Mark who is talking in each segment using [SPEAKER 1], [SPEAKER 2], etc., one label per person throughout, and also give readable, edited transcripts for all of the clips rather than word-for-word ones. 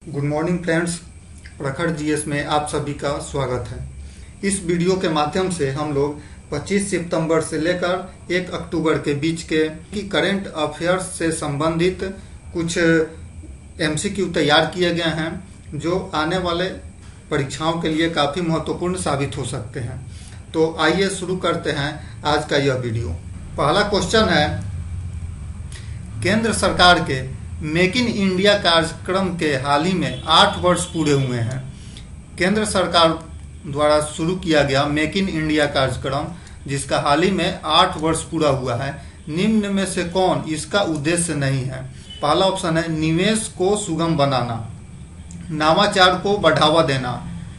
[SPEAKER 1] Good morning friends, प्रखर GS में आप सभी का स्वागत है। इस वीडियो के माध्यम से हम लोग 25 सितंबर से लेकर 1 अक्टूबर के बीच के करंट अफेयर्स से संबंधित कुछ एमसीक्यू तैयार किए गए हैं जो आने वाले परीक्षाओं के लिए काफ़ी महत्वपूर्ण साबित हो सकते हैं। तो आइए शुरू करते हैं आज का यह वीडियो। पहला क्वेश्चन है, केंद्र सरकार के मेक इन इंडिया कार्यक्रम के हाल ही में 8 वर्ष पूरे हुए हैं। केंद्र सरकार द्वारा शुरू किया गया मेक इन इंडिया कार्यक्रम जिसका हाल ही में 8 वर्ष पूरा हुआ है, निम्न में से कौन इसका उद्देश्य नहीं है? पहला ऑप्शन है निवेश को सुगम बनाना, नवाचार को बढ़ावा देना,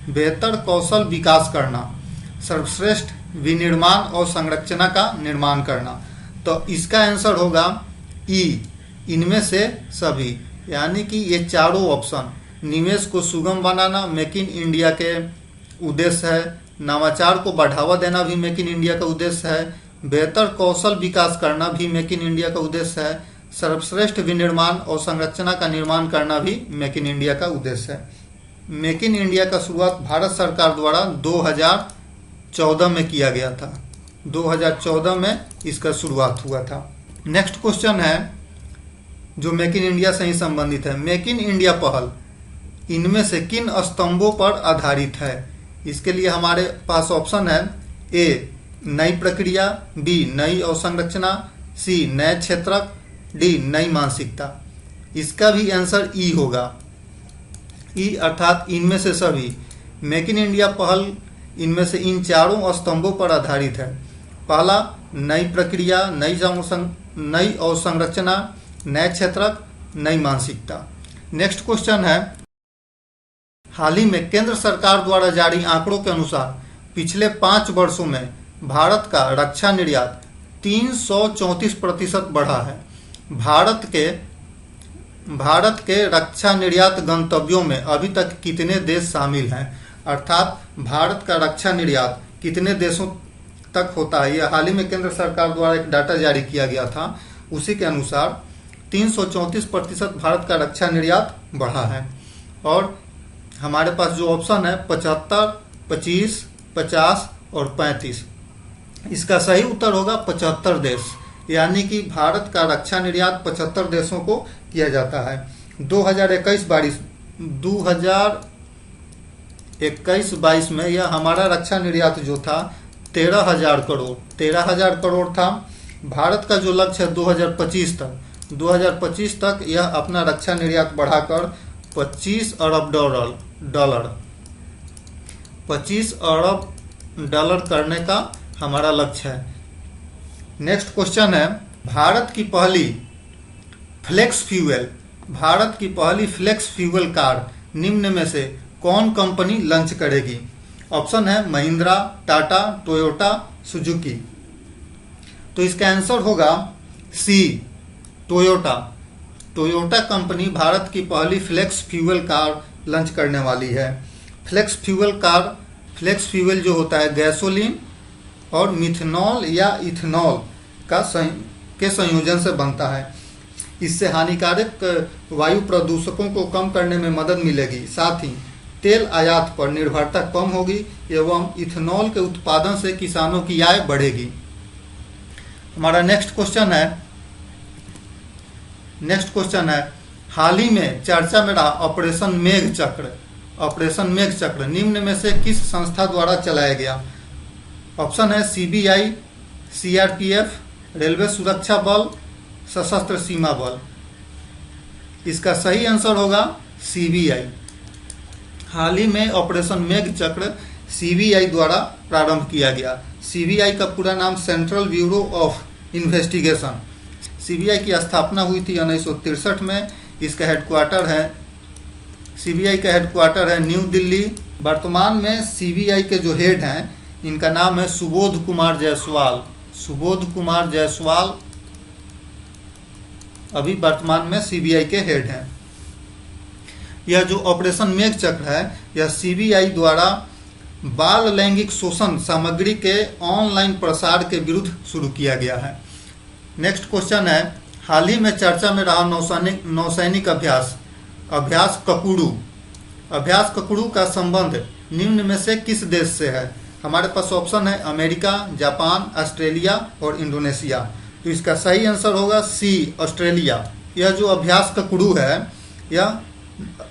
[SPEAKER 1] बेहतर कौशल विकास करना, सर्वश्रेष्ठ विनिर्माण और संरचना का निर्माण करना। तो इसका आंसर होगा ई, इनमें से सभी, यानी कि ये चारों ऑप्शन, निवेश को सुगम बनाना मेक इन इंडिया के उद्देश्य है, नवाचार को बढ़ावा देना भी मेक इन इंडिया का उद्देश्य है, बेहतर कौशल विकास करना भी मेक इन इंडिया का उद्देश्य है, सर्वश्रेष्ठ विनिर्माण और संरचना का निर्माण करना भी मेक इन इंडिया का उद्देश्य है। मेक इन इंडिया का शुरुआत भारत सरकार द्वारा 2014 में किया गया था। 2014 में इसका शुरुआत हुआ था। नेक्स्ट क्वेश्चन है जो मेक इन इंडिया से ही संबंधित है। मेक इन इंडिया पहल इनमें से किन स्तंभों पर आधारित है? इसके लिए हमारे पास ऑप्शन है ए नई प्रक्रिया, बी नई अवसंरचना, सी नए क्षेत्रक, डी नई मानसिकता। इसका भी आंसर ई होगा, ई अर्थात इनमें से सभी। मेक इन इंडिया पहल इनमें से इन चारों स्तंभों पर आधारित है। पहला नई प्रक्रिया, नई अवसंरचना, नए क्षेत्रक, नई मानसिकता। नेक्स्ट क्वेश्चन है, हाल ही में केंद्र सरकार द्वारा जारी आंकड़ों के अनुसार पिछले 5 वर्षों में भारत का रक्षा निर्यात 334% बढ़ा है। भारत के रक्षा निर्यात गंतव्यों में अभी तक कितने देश शामिल हैं? अर्थात भारत का रक्षा निर्यात कितने देशों तक होता है? यह हाल ही में केंद्र सरकार द्वारा एक डाटा जारी किया गया था, उसी के अनुसार 334% भारत का रक्षा निर्यात बढ़ा है। और हमारे पास जो ऑप्शन है 75, 25, 50 और 35, इसका सही उत्तर होगा 75 देश, यानी कि भारत का रक्षा निर्यात 75 देशों को किया जाता है। 2021-22 में यह हमारा रक्षा निर्यात जो था 13,000 करोड़ था। भारत का जो लक्ष्य है 2025 तक यह अपना रक्षा निर्यात बढ़ाकर 25 अरब डॉलर करने का हमारा लक्ष्य है। नेक्स्ट क्वेश्चन है, भारत की पहली फ्लेक्स फ्यूल कार निम्न में से कौन कंपनी लॉन्च करेगी? ऑप्शन है महिंद्रा, टाटा, टोयोटा, सुजुकी। तो इसका आंसर होगा सी, टोयोटा कंपनी भारत की पहली फ्लेक्स फ्यूल कार लॉन्च करने वाली है। फ्लेक्स फ्यूल जो होता है गैसोलीन और मिथनॉल या इथेनॉल के संयोजन से बनता है। इससे हानिकारक वायु प्रदूषकों को कम करने में मदद मिलेगी, साथ ही तेल आयात पर निर्भरता कम होगी एवं इथेनॉल के उत्पादन से किसानों की आय बढ़ेगी। हमारा नेक्स्ट क्वेश्चन है, हाल ही में चर्चा में रहा ऑपरेशन मेघ चक्र निम्न में से किस संस्था द्वारा चलाया गया? ऑप्शन है सीबीआई, सीआरपीएफ, रेलवे सुरक्षा बल, सशस्त्र सीमा बल। इसका सही आंसर होगा सीबीआई। हाल ही में ऑपरेशन मेघ चक्र सीबीआई द्वारा प्रारंभ किया गया। सीबीआई का पूरा नाम central bureau of investigation. CBI की स्थापना हुई थी 1963 में। इसका सीबीआई का हेडक्वार्टर है न्यू दिल्ली। वर्तमान में सीबीआई के जो हेड हैं इनका नाम है सुबोध कुमार जायसवाल अभी वर्तमान में सीबीआई के हेड हैं। यह जो ऑपरेशन मेघ चक्र है यह सीबीआई द्वारा बाल लैंगिक शोषण सामग्री के ऑनलाइन प्रसार के विरुद्ध शुरू किया गया है। नेक्स्ट क्वेश्चन है, हाल ही में चर्चा में रहा नौसैनिक अभ्यास अभ्यास ककुडू। अभ्यास ककुडू का संबंध निम्न में से किस देश से है? हमारे पास ऑप्शन है अमेरिका, जापान, ऑस्ट्रेलिया और इंडोनेशिया। तो इसका सही आंसर होगा सी, ऑस्ट्रेलिया। यह जो अभ्यास ककुडू है यह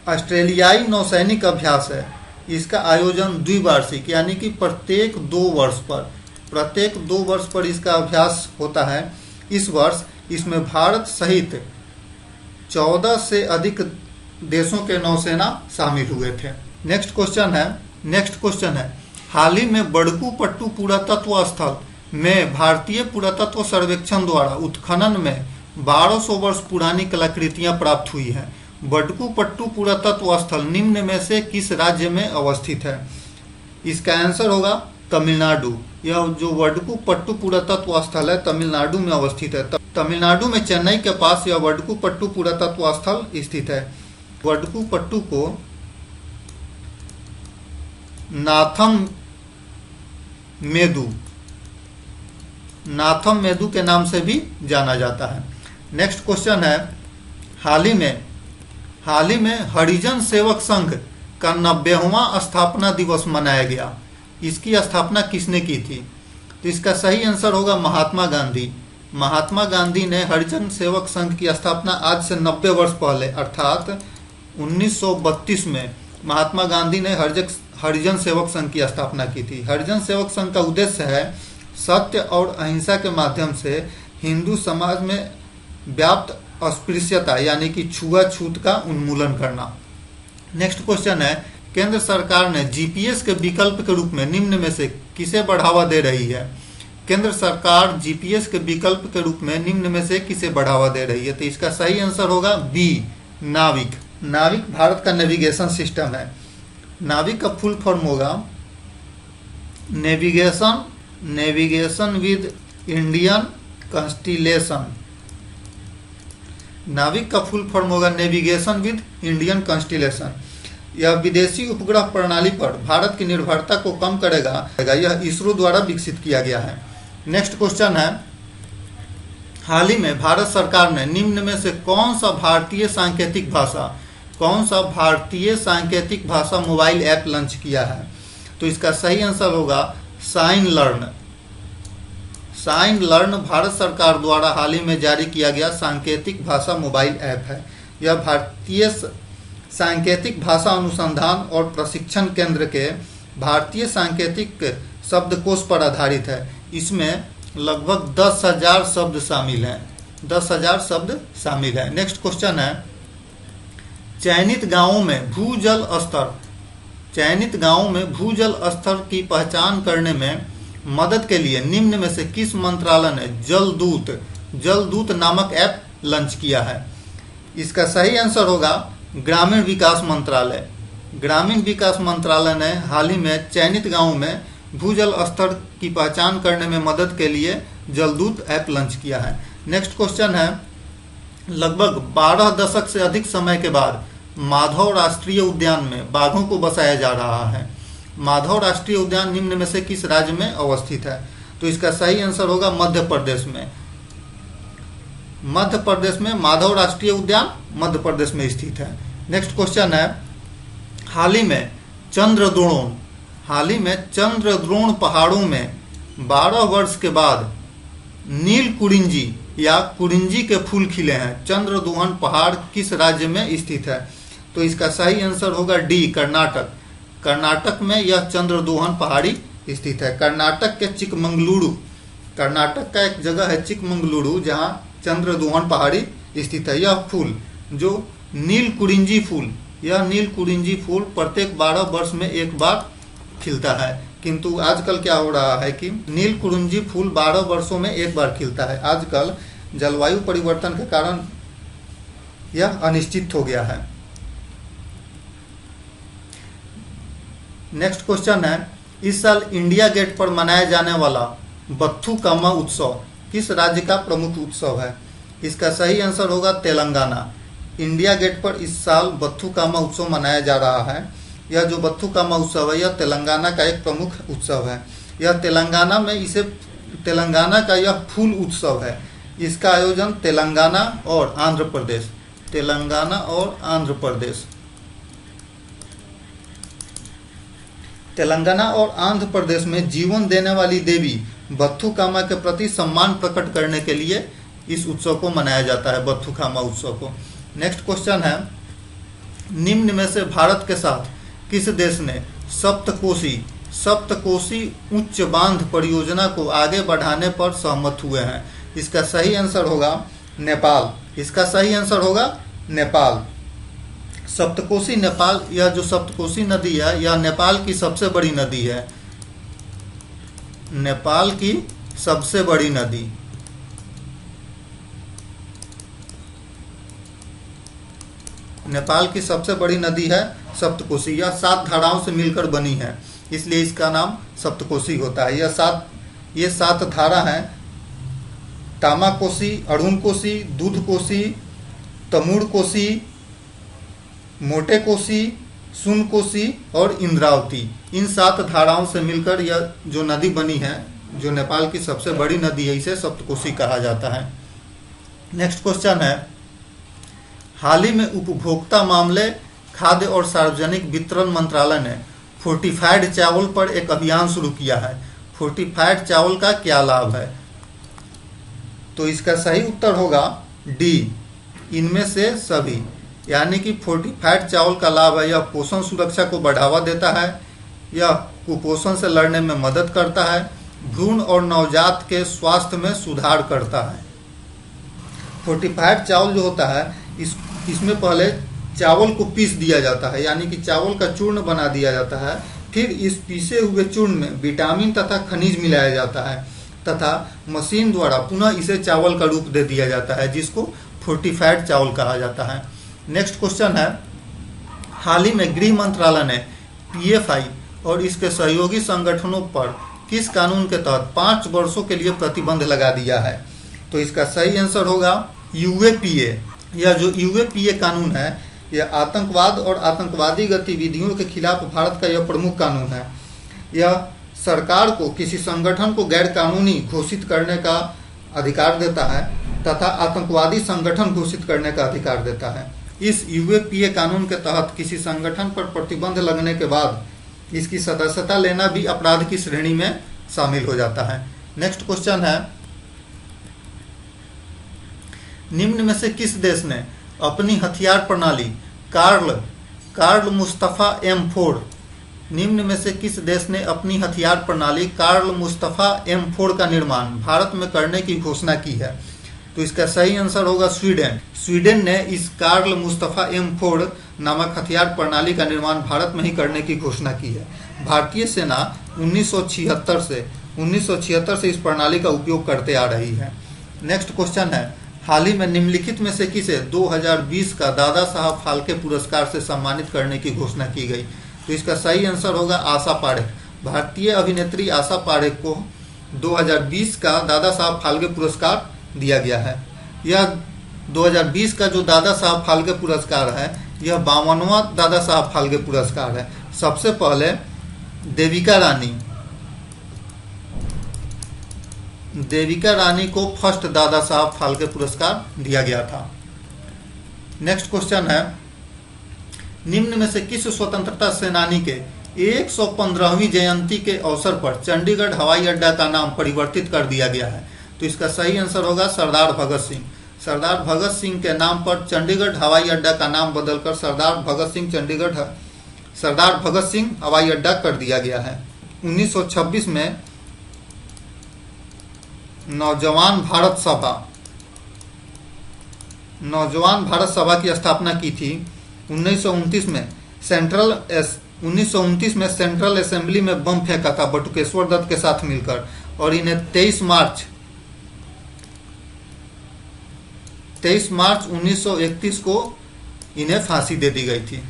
[SPEAKER 1] ऑस्ट्रेलियाई नौसैनिक अभ्यास है। इसका आयोजन द्विवार्षिक यानी कि प्रत्येक 2 वर्ष पर इसका अभ्यास होता है। इस वर्ष इसमें भारत सहित 14 से अधिक देशों के नौसेना शामिल हुए थे। नेक्स्ट क्वेश्चन है हाल ही में बड़कू-पट्टू पुरातत्व स्थल में भारतीय पुरातत्व सर्वेक्षण द्वारा उत्खनन में 1200 वर्ष पुरानी कलाकृतियां प्राप्त हुई हैं। बड़कू-पट्टू पुरातत्व स्थल निम्न में से किस राज्य में अवस्थित है? इसका आंसर होगा तमिलनाडु। यह जो वडकू-पट्टू पुरातत्व स्थल है तमिलनाडु में अवस्थित है। तमिलनाडु में चेन्नई के पास यह वडकू-पट्टू पुरातत्व स्थल स्थित है। वडकू-पट्टू को नाथम मेदु के नाम से भी जाना जाता है। नेक्स्ट क्वेश्चन है हाल ही में हरिजन सेवक संघ का 90वां स्थापना दिवस मनाया गया। इसकी स्थापना किसने की थी? तो इसका सही आंसर होगा महात्मा गांधी। महात्मा गांधी ने हरिजन सेवक संघ की स्थापना आज से 90 वर्ष पहले अर्थात 1932 में महात्मा गांधी ने हरिजन सेवक संघ की स्थापना की थी। हरिजन सेवक संघ का उद्देश्य है सत्य और अहिंसा के माध्यम से हिंदू समाज में व्याप्त अस्पृश्यता यानी कि छुआछूत का उन्मूलन करना। नेक्स्ट क्वेश्चन है केंद्र सरकार ने जीपीएस के विकल्प के रूप में निम्न में से किसे बढ़ावा दे रही है? केंद्र सरकार जीपीएस के विकल्प के रूप में निम्न में से किसे बढ़ावा दे रही है? तो इसका सही आंसर होगा बी, नाविक। नाविक भारत का नेविगेशन सिस्टम है। नाविक का फुल फॉर्म होगा नेविगेशन विद इंडियन कॉन्स्टिलेशन। नाविक का फुल फॉर्म होगा नेविगेशन विद इंडियन कॉन्स्टिलेशन। यह विदेशी उपग्रह प्रणाली पर भारत की निर्भरता को कम करेगा। यह इसरो द्वारा विकसित किया गया है। नेक्स्ट क्वेश्चन है हाल ही में भारत सरकार ने निम्न में से कौन सा भारतीय सांकेतिक भाषा मोबाइल ऐप लॉन्च किया है? तो इसका सही आंसर होगा साइन लर्न भारत सरकार द्वारा हाल ही में जारी किया गया सांकेतिक भाषा मोबाइल ऐप है। यह भारतीय सांकेतिक भाषा अनुसंधान और प्रशिक्षण केंद्र के भारतीय सांकेतिक शब्दकोश पर आधारित है। इसमें लगभग 10,000 शब्द शामिल हैं। 10,000 शब्द शामिल है। नेक्स्ट क्वेश्चन है चयनित गांवों में भूजल स्तर की पहचान करने में मदद के लिए निम्न में से किस मंत्रालय ने जलदूत नामक ऐप लॉन्च किया है? इसका सही आंसर होगा ग्रामीण विकास मंत्रालय। ग्रामीण विकास मंत्रालय ने हाल ही में चयनित गांवों में भूजल स्तर की पहचान करने में मदद के लिए जलदूत ऐप लॉन्च किया है। नेक्स्ट क्वेश्चन है लगभग 12 दशक से अधिक समय के बाद माधव राष्ट्रीय उद्यान में बाघों को बसाया जा रहा है। माधव राष्ट्रीय उद्यान निम्न में से किस राज्य में अवस्थित है? तो इसका सही आंसर होगा मध्य प्रदेश में माधव राष्ट्रीय उद्यान मध्य प्रदेश में स्थित है। नेक्स्ट क्वेश्चन है हाल ही में चंद्रद्रोण पहाड़ों में 12 वर्ष के बाद नील कुरिंजी या कुरिंजी के फूल खिले हैं। चंद्रद्रोण पहाड़ किस राज्य में स्थित है? तो इसका सही आंसर होगा डी, कर्नाटक में यह चंद्रद्रोण पहाड़ी स्थित है। कर्नाटक का एक जगह है चिकमंगलुरु जहां चंद्रद्रोण पहाड़ी स्थित है। यह फूल जो नील कुरिंजी फूल प्रत्येक 12 वर्ष में एक बार खिलता है। किंतु आजकल क्या हो रहा है कि नील कुरिंजी फूल 12 वर्षों में एक बार खिलता है। आजकल जलवायु परिवर्तन के कारण यह अनिश्चित हो गया है। नेक्स्ट क्वेश्चन है इस साल इंडिया गेट पर मनाया जाने वाला बथुकम्मा उत्सव किस राज्य का प्रमुख उत्सव है? इसका सही आंसर होगा तेलंगाना। इंडिया गेट पर इस साल बथुकम्मा उत्सव मनाया जा रहा है। यह जो बथुकम्मा उत्सव है यह तेलंगाना का एक प्रमुख उत्सव है। यह तेलंगाना का यह फूल उत्सव है। इसका आयोजन तेलंगाना और आंध्र प्रदेश तेलंगाना और आंध्र प्रदेश। तेलंगाना और आंध्र प्रदेश में जीवन देने वाली देवी बथुकामा के प्रति सम्मान प्रकट करने के लिए इस उत्सव को मनाया जाता है, बथुकामा उत्सव को। नेक्स्ट क्वेश्चन है, निम्न में से भारत के साथ किस देश ने सप्तकोशी उच्च बांध परियोजना को आगे बढ़ाने पर सहमत हुए हैं? इसका सही आंसर होगा नेपाल। इसका सही आंसर होगा नेपाल। सप्तकोशी नेपाल, यह जो सप्तकोशी नदी है यह नेपाल की सबसे बड़ी नदी है, नेपाल की सबसे बड़ी नदी। नेपाल की सबसे बड़ी नदी है सप्तकोशी। यह 7 धाराओं से मिलकर बनी है, इसलिए इसका नाम सप्तकोशी होता है। ये 7 धारा हैं, तामाकोशी, अरुणकोशी, दूधकोशी, तमुड़कोशी, मोटेकोशी, सुनकोशी और इंद्रावती। इन 7 धाराओं से मिलकर यह जो नदी बनी है, जो नेपाल की सबसे बड़ी नदी है, इसे सप्तकोशी कहा जाता है। नेक्स्ट क्वेश्चन है, हाल ही में उपभोक्ता मामले, खाद्य और सार्वजनिक वितरण मंत्रालय ने फोर्टिफाइड चावल पर एक अभियान शुरू किया है। फोर्टिफाइड चावल का क्या लाभ है? तो इसका सही उत्तर होगा डी, इनमें से सभी। यानी कि फोर्टिफाइड चावल का लाभ है, यह पोषण सुरक्षा को बढ़ावा देता है, यह कुपोषण से लड़ने में मदद करता है, भ्रूण और नवजात के स्वास्थ्य में सुधार करता है। फोर्टिफाइड चावल जो होता है इसमें पहले चावल को पीस दिया जाता है, यानी कि चावल का चूर्ण बना दिया जाता है। फिर इस पीसे हुए चूर्ण में विटामिन तथा खनिज मिलाया जाता है तथा मशीन द्वारा पुनः इसे चावल का रूप दे दिया जाता है, जिसको फोर्टिफाइड चावल कहा जाता है। नेक्स्ट क्वेश्चन है, हाल ही में गृह मंत्रालय ने पीएफआई और इसके सहयोगी संगठनों पर किस कानून के तहत 5 वर्षों के लिए प्रतिबंध लगा दिया है? तो इसका सही आंसर होगा यूएपीए। यह जो यूएपीए कानून है, यह आतंकवाद और आतंकवादी गतिविधियों के खिलाफ भारत का यह प्रमुख कानून है। यह सरकार को किसी संगठन को गैर कानूनी घोषित करने का अधिकार देता है तथा आतंकवादी संगठन घोषित करने का अधिकार देता है। इस यूएपीए कानून के तहत किसी संगठन पर प्रतिबंध लगने के बाद इसकी सदस्यता लेना भी अपराध की श्रेणी में शामिल हो जाता है। नेक्स्ट क्वेश्चन है, निम्न में से किस देश ने अपनी हथियार प्रणाली कार्ल मुस्तफा M4 निम्न में से किस देश ने अपनी हथियार प्रणाली कार्ल मुस्तफा M4 का निर्माण भारत में करने की घोषणा की है? तो इसका सही आंसर होगा स्वीडन। स्वीडन ने इस कार्ल मुस्तफा M4 नामक हथियार प्रणाली का निर्माण भारत में ही करने की घोषणा की है। भारतीय सेना 1976 से इस प्रणाली का उपयोग करते आ रही है। नेक्स्ट क्वेश्चन है, हाल ही में निम्नलिखित में से किसे 2020 का दादा साहब फाल्के पुरस्कार से सम्मानित करने की घोषणा की गई? तो इसका सही आंसर होगा आशा पारेख। भारतीय अभिनेत्री आशा पारेख को 2020 का दादा साहब फाल्के पुरस्कार दिया गया है। यह 2020 का जो दादा साहब फाल्के पुरस्कार है, यह 52वां दादा साहब फाल्के पुरस्कार है। सबसे पहले देविका रानी को फर्स्ट दादा साहब फाल्के पुरस्कार दिया गया था। नेक्स्ट क्वेश्चन है, निम्न में से किस स्वतंत्रता सेनानी के 115वीं जयंती के अवसर पर चंडीगढ़ हवाई अड्डा का नाम परिवर्तित कर दिया गया है? तो इसका सही आंसर होगा सरदार भगत सिंह। सरदार भगत सिंह के नाम पर चंडीगढ़ हवाई अड्डा का नाम बदलकर सरदार भगत सिंह हवाई अड्डा कर दिया गया है। 1926 में नौजवान भारत सभा की स्थापना की थी। 1929 में सेंट्रल असेंबली में बम फेंका था बटुकेश्वर दत्त के साथ मिलकर, और इन्हें 23 मार्च 1931 को इन्हें फांसी दे दी गई थी।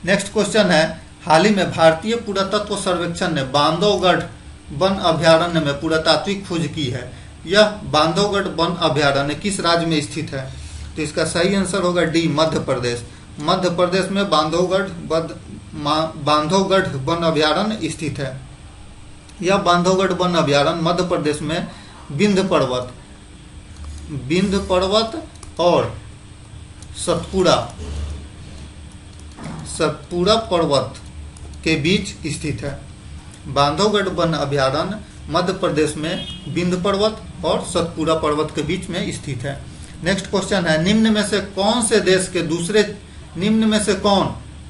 [SPEAKER 1] नेक्स्ट क्वेश्चन है, हाल ही में भारतीय पुरातत्व सर्वेक्षण ने बांधवगढ़ वन अभ्यारण्य में पुरातात्विक खोज की है। यह बांधवगढ़ वन अभ्यारण्य किस राज्य में स्थित है? तो इसका सही आंसर होगा डी, मध्य प्रदेश। मध्य प्रदेश में बांधवगढ़ वन अभ्यारण्य स्थित है। यह बांधवगढ़ वन अभ्यारण्य मध्य प्रदेश में विंध्य पर्वत और सतपुड़ा पर्वत के बीच स्थित है। बांधवगढ़ वन अभयारण्य मध्य प्रदेश में विंध्य पर्वत और सतपुड़ा पर्वत के बीच में स्थित है। नेक्स्ट क्वेश्चन है, निम्न में से कौन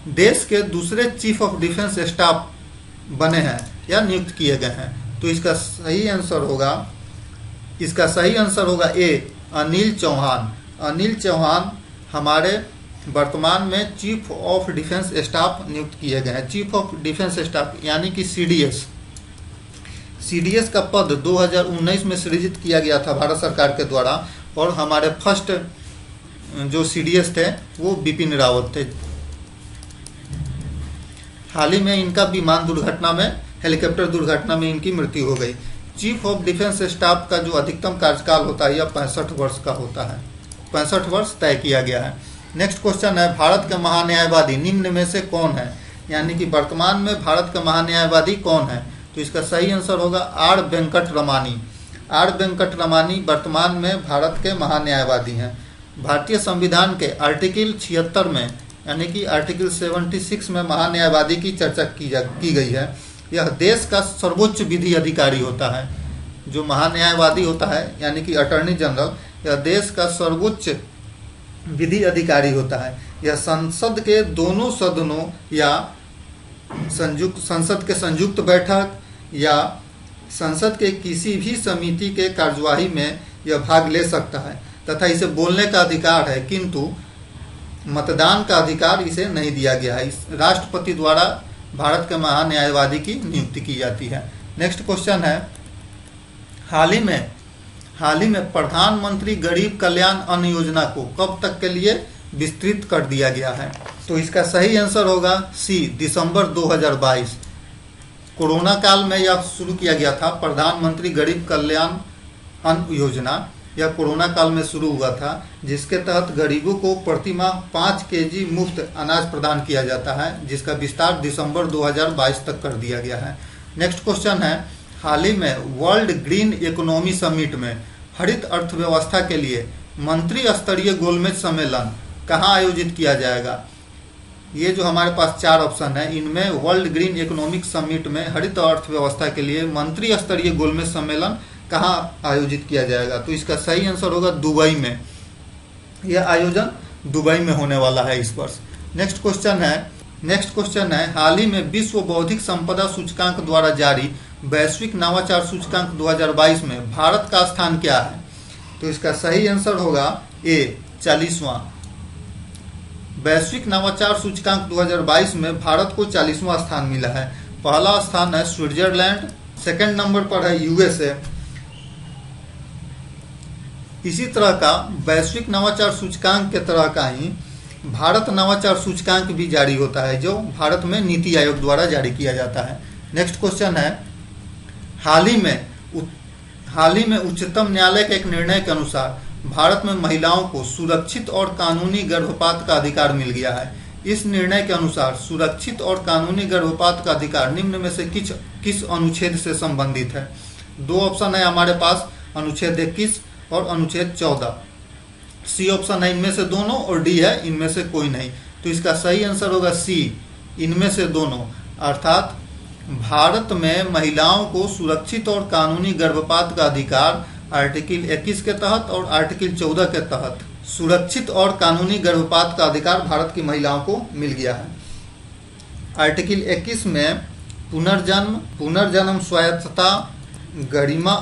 [SPEAKER 1] देश के दूसरे चीफ ऑफ डिफेंस स्टाफ बने हैं या नियुक्त किए गए हैं? तो इसका सही आंसर होगा ए, अनिल चौहान। अनिल चौहान हमारे वर्तमान में चीफ ऑफ डिफेंस स्टाफ नियुक्त किए गए हैं। चीफ ऑफ डिफेंस स्टाफ यानी कि सीडीएस का पद 2019 में सृजित किया गया था भारत सरकार के द्वारा, और हमारे फर्स्ट जो सीडीएस थे वो बिपिन रावत थे। हाल ही में इनका विमान दुर्घटना में, हेलीकॉप्टर दुर्घटना में इनकी मृत्यु हो गई। चीफ ऑफ डिफेंस स्टाफ का जो अधिकतम कार्यकाल होता है यह 65 वर्ष का होता है। 65 वर्ष तय किया गया है। नेक्स्ट क्वेश्चन है, भारत के महान्यायवादी निम्न में से कौन है? यानी कि वर्तमान में भारत के महान्यायवादी कौन है? तो इसका सही आंसर होगा आर वेंकट रमानी। आर वेंकट रमानी वर्तमान में भारत के महान्यायवादी हैं। भारतीय संविधान के आर्टिकल 76 में यानी कि आर्टिकल 76 में महान्यायवादी की चर्चा की गई है। यह देश का सर्वोच्च विधि अधिकारी होता है। जो महान्यायवादी होता है यानी कि अटॉर्नी जनरल, यह देश का सर्वोच्च विधि अधिकारी होता है। यह संसद के दोनों सदनों या संसद के संयुक्त बैठक या संसद के किसी भी समिति के कार्यवाही में यह भाग ले सकता है तथा इसे बोलने का अधिकार है, किंतु मतदान का अधिकार इसे नहीं दिया गया है। राष्ट्रपति द्वारा भारत के महान्यायवादी की नियुक्ति की जाती है। नेक्स्ट क्वेश्चन है, हाल ही में प्रधानमंत्री गरीब कल्याण अन्न योजना को कब तक के लिए विस्तृत कर दिया गया है? तो इसका सही आंसर होगा सी, दिसंबर 2022। कोरोना काल में यह शुरू किया गया था। प्रधानमंत्री गरीब कल्याण अन्न योजना यह कोरोना काल में शुरू हुआ था, जिसके तहत गरीबों को प्रति माह 5 केजी मुफ्त अनाज प्रदान किया जाता है, जिसका विस्तार दिसंबर 2022 तक कर दिया गया है। नेक्स्ट क्वेश्चन है, हाल ही में वर्ल्ड ग्रीन इकोनॉमी समिट में हरित अर्थव्यवस्था के लिए मंत्री स्तरीय गोलमेज सम्मेलन कहाँ आयोजित किया जाएगा? ये जो हमारे पास 4 ऑप्शन है, इनमें वर्ल्ड ग्रीन इकोनॉमिक समिट में हरित अर्थव्यवस्था के लिए मंत्री स्तरीय गोलमेज सम्मेलन कहाँ आयोजित किया जाएगा? तो इसका सही आंसर होगा दुबई में। यह आयोजन दुबई में होने वाला है इस वर्ष। नेक्स्ट क्वेश्चन है, हाल ही में विश्व बौद्धिक संपदा सूचकांक द्वारा जारी वैश्विक नवाचार सूचकांक 2022 में भारत का स्थान क्या है? तो इसका सही आंसर होगा ए, 40वां। वैश्विक नवाचार सूचकांक 2022 में भारत को 40वां स्थान मिला है। पहला स्थान है स्विट्जरलैंड, सेकंड नंबर पर है यूएसए। इसी तरह का वैश्विक नवाचार सूचकांक के तरह का ही भारत नवाचार सूचकांक भी जारी होता है, जो भारत में नीति आयोग द्वारा जारी किया जाता है। नेक्स्ट क्वेश्चन है, हाल ही में उच्चतम न्यायालय के एक निर्णय के अनुसार भारत में महिलाओं को सुरक्षित और कानूनी गर्भपात का अधिकार मिल गया है। इस निर्णय के अनुसार सुरक्षित और कानूनी गर्भपात का अधिकार निम्न में से किस अनुच्छेद से संबंधित है? 2 ऑप्शन है हमारे पास, अनुच्छेद 21 और अनुच्छेद 14। सी ऑप्शन है इनमें से दोनों, और डी है इनमें से कोई नहीं। तो इसका सही आंसर होगा सी, इनमें से दोनों। अर्थात भारत में महिलाओं को सुरक्षित और कानूनी गर्भपात का अधिकार आर्टिकल 21 के तहत और आर्टिकल 14 के तहत सुरक्षित और कानूनी गर्भपात का अधिकार भारत की महिलाओं को मिल गया है। आर्टिकल 21 में पुनर्जन्म, स्वायत्तता, गरिमा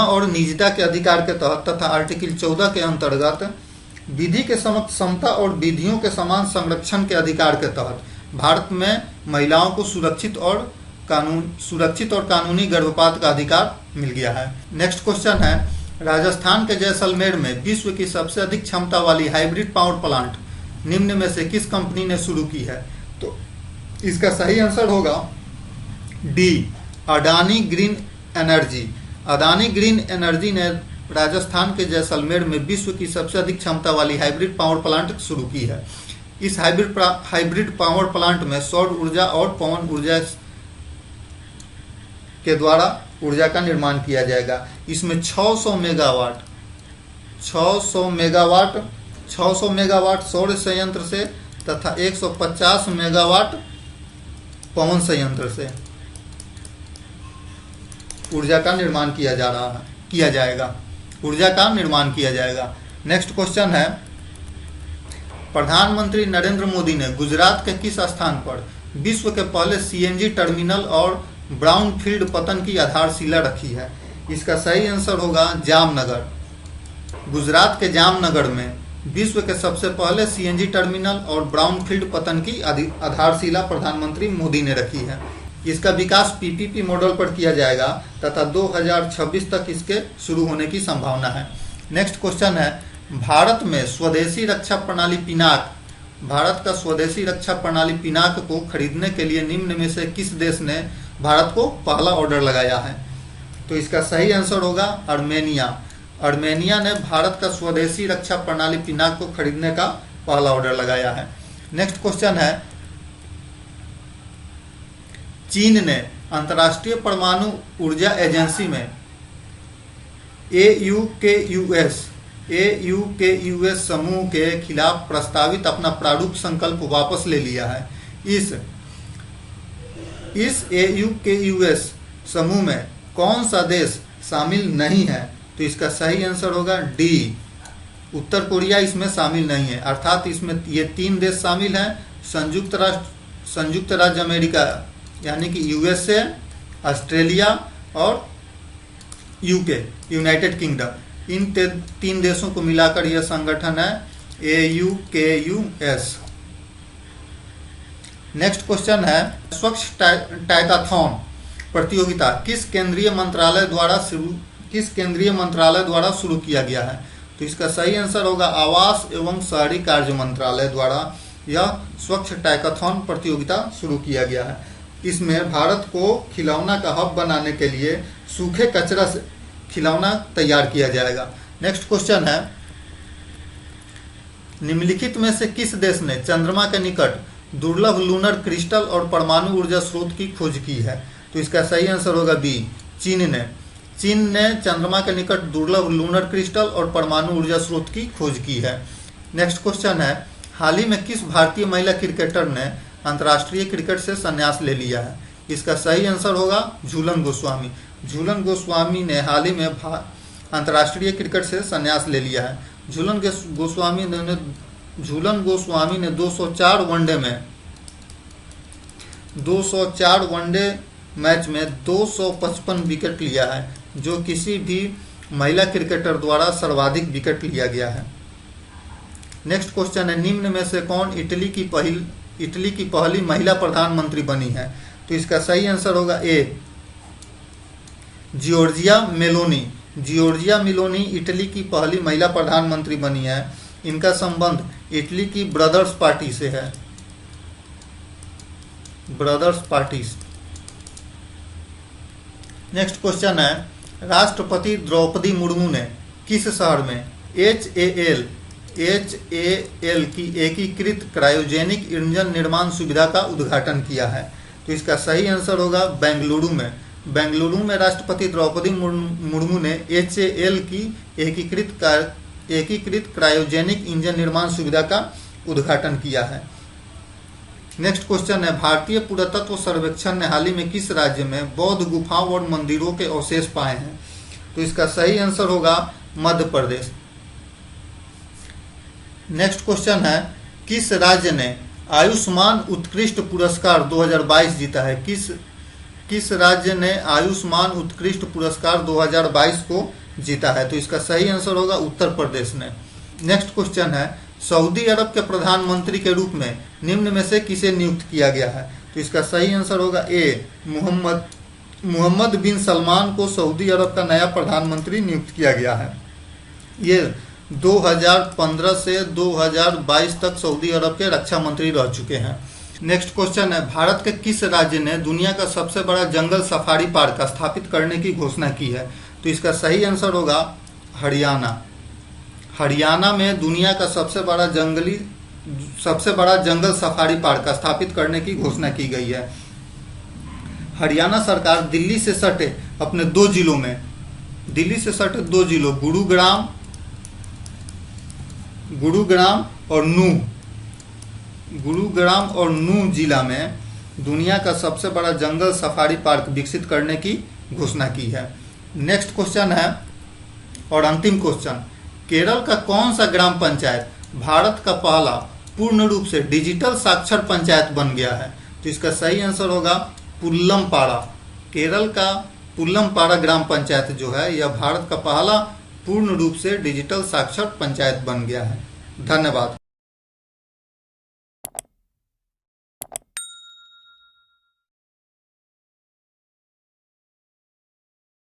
[SPEAKER 1] और निजता के अधिकार के तहत तथा आर्टिकल 14 के अंतर्गत विधि के समक्ष समता और विधियों के समान संरक्षण के अधिकार के तहत भारत में महिलाओं को सुरक्षित और कानूनी गर्भपात का अधिकार मिल गया है। नेक्स्ट क्वेश्चन है, राजस्थान के जैसलमेर में विश्व की सबसे अधिक क्षमता वाली हाइब्रिड पावर प्लांट निम्न में से किस कंपनी ने शुरू की है? तो इसका सही आंसर होगा D, Adani green energy. Adani green energy ने राजस्थान के जैसलमेर में विश्व की सबसे अधिक क्षमता वाली हाइब्रिड पावर प्लांट शुरू की है। इस हाइब्रिड पावर प्लांट में सौर ऊर्जा और पवन ऊर्जा के द्वारा ऊर्जा का निर्माण किया जाएगा। इसमें 600 600 मेगावाट सौर संयंत्र से तथा 150 मेगावाट पवन संयंत्र से ऊर्जा का निर्माण किया जाएगा। ऊर्जा का निर्माण किया जाएगा। नेक्स्ट क्वेश्चन है, प्रधानमंत्री नरेंद्र मोदी ने गुजरात के किस स्थान पर विश्व के पहले सीएनजी टर्मिनल और ब्राउनफील्ड पतन की आधारशिला रखी है? इसका सही आंसर होगा जामनगर। गुजरात के जामनगर में विश्व के सबसे पहले सीएनजी टर्मिनल और ब्राउनफील्ड पतन की आधारशिला प्रधानमंत्री मोदी ने रखी है। इसका विकास पीपीपी मॉडल पर किया जाएगा तथा 2026 तक इसके शुरू होने की संभावना है। नेक्स्ट क्वेश्चन है, भारत में स्वदेशी रक्षा प्रणाली पिनाक, भारत का स्वदेशी रक्षा प्रणाली पिनाक को खरीदने के लिए निम्न में से किस देश ने भारत को पहला ऑर्डर लगाया है? तो इसका सही आंसर होगा आर्मेनिया। आर्मेनिया ने भारत का स्वदेशी रक्षा प्रणाली पिनाक को खरीदने का पहला ऑर्डर लगाया है। नेक्स्ट क्वेश्चन है, चीन ने अंतर्राष्ट्रीय परमाणु ऊर्जा एजेंसी में AUKUS समूह के खिलाफ प्रस्तावित अपना प्रारूप संकल्प वापस ले लिया है। इस AUKUS समूह में कौन सा देश शामिल नहीं है? तो इसका सही आंसर होगा डी, उत्तर कोरिया इसमें शामिल नहीं है। अर्थात इसमें ये 3 देश शामिल हैं, संयुक्त राज्य अमेरिका यानी कि USA, ऑस्ट्रेलिया और UK यूनाइटेड किंगडम। इन 3 देशों को मिलाकर यह संगठन है AUKUS। नेक्स्ट क्वेश्चन है, स्वच्छ टैकाथॉन प्रतियोगिता किस केंद्रीय मंत्रालय द्वारा शुरू किया गया है? तो इसका सही आंसर होगा आवास एवं शहरी कार्य मंत्रालय द्वारा यह स्वच्छ टैकाथॉन प्रतियोगिता शुरू किया गया है। इसमें भारत को खिलौना का हब बनाने के लिए सूखे कचरा से खिलौना तैयार किया जाएगा। नेक्स्ट क्वेश्चन है, निम्नलिखित में से किस देश ने चंद्रमा के निकट दुर्लभ लूनर क्रिस्टल और परमाणु ऊर्जा स्रोत की खोज की है? तो इसका सही आंसर होगा बी, चीन ने चंद्रमा के निकट दुर्लभ लूनर क्रिस्टल और परमाणु ऊर्जा स्रोत की खोज की है। नेक्स्ट क्वेश्चन है, हाल ही में किस भारतीय महिला क्रिकेटर ने अंतर्राष्ट्रीय क्रिकेट से संन्यास ले लिया है? इसका सही आंसर होगा झूलन गोस्वामी। झूलन गोस्वामी ने हाल ही में अंतर्राष्ट्रीय क्रिकेट से संन्यास ले लिया है। झूलन गोस्वामी ने 204 वनडे मैच में 255 विकेट लिया है, जो किसी भी महिला क्रिकेटर द्वारा सर्वाधिक विकेट लिया गया है। नेक्स्ट क्वेश्चन है, निम्न में से कौन इटली की पहली महिला प्रधानमंत्री बनी है? तो इसका सही आंसर होगा ए, जियोर्जिया मेलोनी इटली की पहली महिला प्रधानमंत्री बनी है। इनका संबंध इटली की ब्रदर्स पार्टी से है, ब्रदर्स पार्टी। नेक्स्ट क्वेश्चन है, राष्ट्रपति द्रौपदी मुर्मू ने किस शहर में HAL की एकीकृत क्रायोजेनिक इंजन निर्माण सुविधा का उद्घाटन किया है? तो इसका सही आंसर होगा बेंगलुरु में राष्ट्रपति द्रौपदी मुर्मू ने HAL की एकीकृत क्रायोजेनिक इंजन निर्माण सुविधा का उद्घाटन किया है। नेक्स्ट क्वेश्चन है, भारतीय पुरातत्व सर्वेक्षण ने हाल ही में किस राज्य में बौद्ध गुफाओं और मंदिरों के अवशेष पाए हैं? तो इसका सही आंसर होगा मध्य प्रदेश। नेक्स्ट क्वेश्चन है, किस राज्य ने आयुष्मान उत्कृष्ट पुरस्कार 2022 जीता है? किस राज्य ने आयुष्मान उत्कृष्ट पुरस्कार 2022 को जीता है? तो इसका सही आंसर होगा उत्तर प्रदेश ने। नेक्स्ट क्वेश्चन है, सऊदी अरब के प्रधानमंत्री के रूप में निम्न में से किसे नियुक्त किया गया है? तो इसका सही आंसर होगा ए, मोहम्मद बिन सलमान को सऊदी अरब का नया प्रधानमंत्री नियुक्त किया गया है। ये 2015 से 2022 तक सऊदी अरब के रक्षा मंत्री रह चुके हैं। नेक्स्ट क्वेश्चन है, भारत के किस राज्य ने दुनिया का सबसे बड़ा जंगल सफारी पार्क स्थापित करने की घोषणा की है? तो इसका सही आंसर होगा हरियाणा में दुनिया का सबसे बड़ा जंगल सफारी पार्क स्थापित करने की घोषणा की गई है। हरियाणा सरकार दिल्ली से सटे 2 जिलों गुरुग्राम गुरुग्राम और नूह जिला में दुनिया का सबसे बड़ा जंगल सफारी पार्क विकसित करने की घोषणा की है। नेक्स्ट क्वेश्चन है और अंतिम क्वेश्चन, केरल का कौन सा ग्राम पंचायत भारत का पहला पूर्ण रूप से डिजिटल साक्षर पंचायत बन गया है? तो इसका सही आंसर होगा पुल्लमपाड़ा। केरल का पुल्लमपाड़ा ग्राम पंचायत जो है यह भारत का पहला पूर्ण रूप से डिजिटल साक्षर पंचायत बन गया है। धन्यवाद।